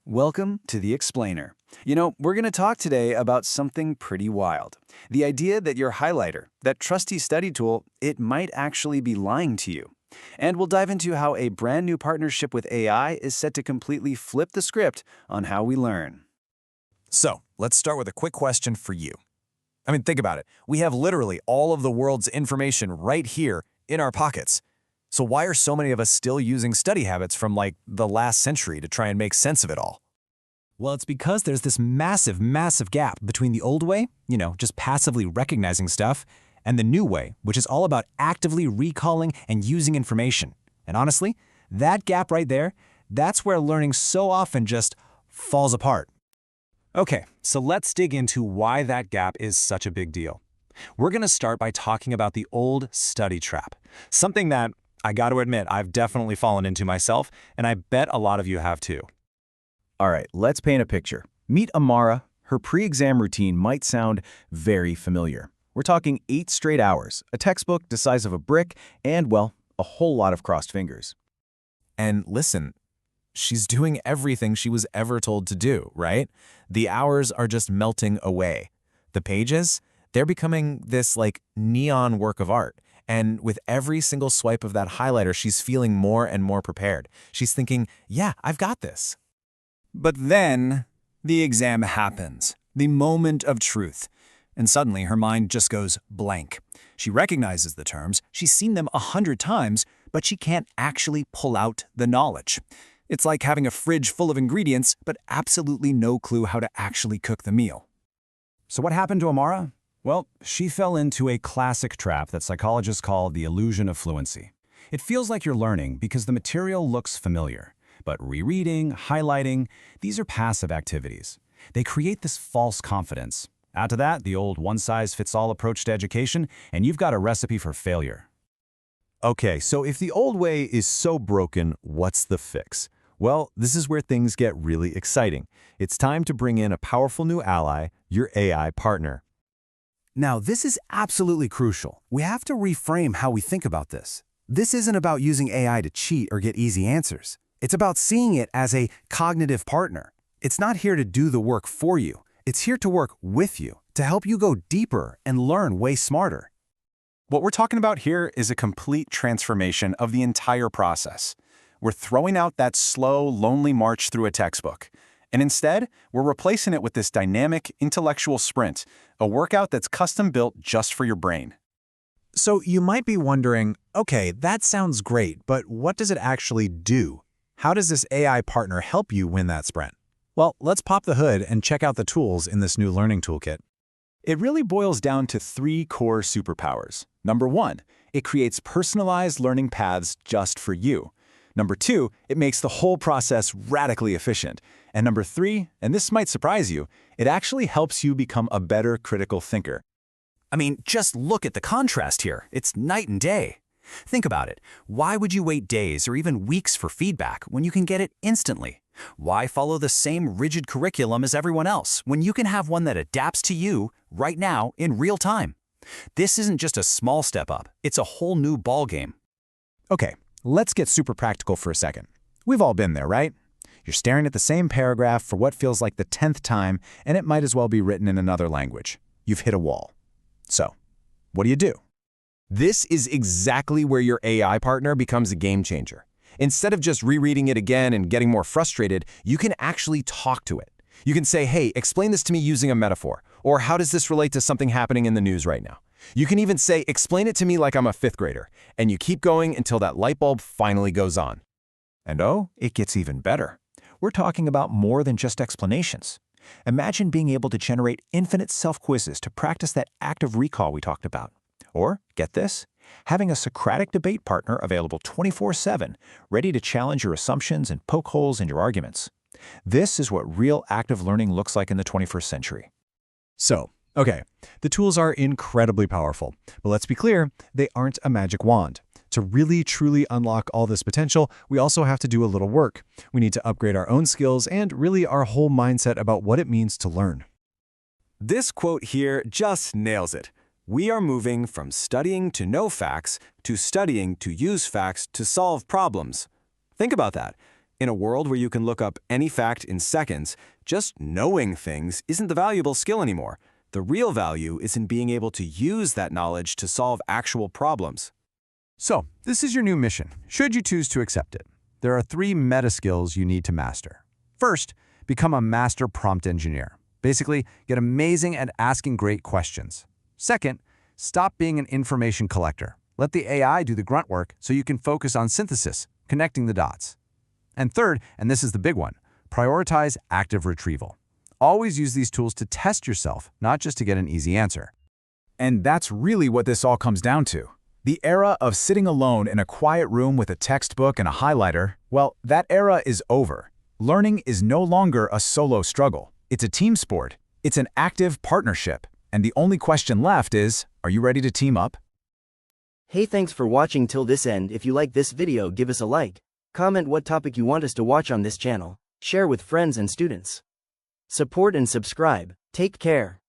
Welcome to The Explainer. We're going to talk today about something pretty wild. The idea that your highlighter, that trusty study tool, it might actually be lying to you. And we'll dive into how a brand new partnership with AI is set to completely flip the script on how we learn. So, let's start with a quick question for you. Think about it. We have literally all of the world's information right here in our pockets. So why are so many of us still using study habits from the last century to try and make sense of it all? Well, it's because there's this massive gap between the old way, just passively recognizing stuff, and the new way, which is all about actively recalling and using information. And honestly, that gap right there, that's where learning so often just falls apart. Okay, so let's dig into why that gap is such a big deal. We're going to start by talking about the old study trap, something that I got to admit I've definitely fallen into myself, and I bet a lot of you have too. All right, let's paint a picture. Meet Amara. Her pre-exam routine might sound very familiar. We're talking 8 straight hours, a textbook the size of a brick, and, well, a whole lot of crossed fingers. And listen, she's doing everything she was ever told to do, right? The hours are just melting away. The pages, they're becoming this neon work of art. And with every single swipe of that highlighter, she's feeling more and more prepared. She's thinking, yeah, I've got this. But then the exam happens, the moment of truth. And suddenly her mind just goes blank. She recognizes the terms, she's seen them 100 times, but she can't actually pull out the knowledge. It's like having a fridge full of ingredients, but absolutely no clue how to actually cook the meal. So what happened to Amara? Well, she fell into a classic trap that psychologists call the illusion of fluency. It feels like you're learning because the material looks familiar. But rereading, highlighting, these are passive activities. They create this false confidence. Add to that the old one-size-fits-all approach to education, and you've got a recipe for failure. Okay, so if the old way is so broken, what's the fix? Well, this is where things get really exciting. It's time to bring in a powerful new ally, your AI partner. Now, this is absolutely crucial. We have to reframe how we think about this. This isn't about using AI to cheat or get easy answers. It's about seeing it as a cognitive partner. It's not here to do the work for you. It's here to work with you, to help you go deeper and learn way smarter. What we're talking about here is a complete transformation of the entire process. We're throwing out that slow, lonely march through a textbook. And instead, we're replacing it with this dynamic, intellectual sprint, a workout that's custom-built just for your brain. So you might be wondering, okay, that sounds great, but what does it actually do? How does this AI partner help you win that sprint? Well, let's pop the hood and check out the tools in this new learning toolkit. It really boils down to 3 core superpowers. Number 1, it creates personalized learning paths just for you. Number 2, it makes the whole process radically efficient. And number 3, and this might surprise you, it actually helps you become a better critical thinker. Just look at the contrast here. It's night and day. Think about it. Why would you wait days or even weeks for feedback when you can get it instantly? Why follow the same rigid curriculum as everyone else when you can have one that adapts to you right now in real time? This isn't just a small step up. It's a whole new ballgame. Okay, let's get super practical for a second. We've all been there, right? You're staring at the same paragraph for what feels like the 10th time, and it might as well be written in another language. You've hit a wall. So, what do? This is exactly where your AI partner becomes a game changer. Instead of just rereading it again and getting more frustrated, you can actually talk to it. You can say, hey, explain this to me using a metaphor, or how does this relate to something happening in the news right now? You can even say, explain it to me like I'm a 5th grader, and you keep going until that light bulb finally goes on. And oh, it gets even better. We're talking about more than just explanations. Imagine being able to generate infinite self-quizzes to practice that active recall we talked about. Or, get this, having a Socratic debate partner available 24/7, ready to challenge your assumptions and poke holes in your arguments. This is what real active learning looks like in the 21st century. So, okay, the tools are incredibly powerful, but let's be clear, they aren't a magic wand. To really, truly unlock all this potential, we also have to do a little work. We need to upgrade our own skills and really our whole mindset about what it means to learn. This quote here just nails it. We are moving from studying to know facts to studying to use facts to solve problems. Think about that. In a world where you can look up any fact in seconds, just knowing things isn't the valuable skill anymore. The real value is in being able to use that knowledge to solve actual problems. So, this is your new mission, should you choose to accept it. There are 3 meta skills you need to master. First, become a master prompt engineer. Basically, get amazing at asking great questions. Second, stop being an information collector. Let the AI do the grunt work so you can focus on synthesis, connecting the dots. And third, and this is the big one, prioritize active retrieval. Always use these tools to test yourself, not just to get an easy answer. And that's really what this all comes down to. The era of sitting alone in a quiet room with a textbook and a highlighter, well, that era is over. Learning is no longer a solo struggle. It's a team sport. It's an active partnership. And the only question left is, are you ready to team up? Hey, thanks for watching till this end. If you like this video, give us a like. Comment what topic you want us to watch on this channel. Share with friends and students. Support and subscribe. Take care.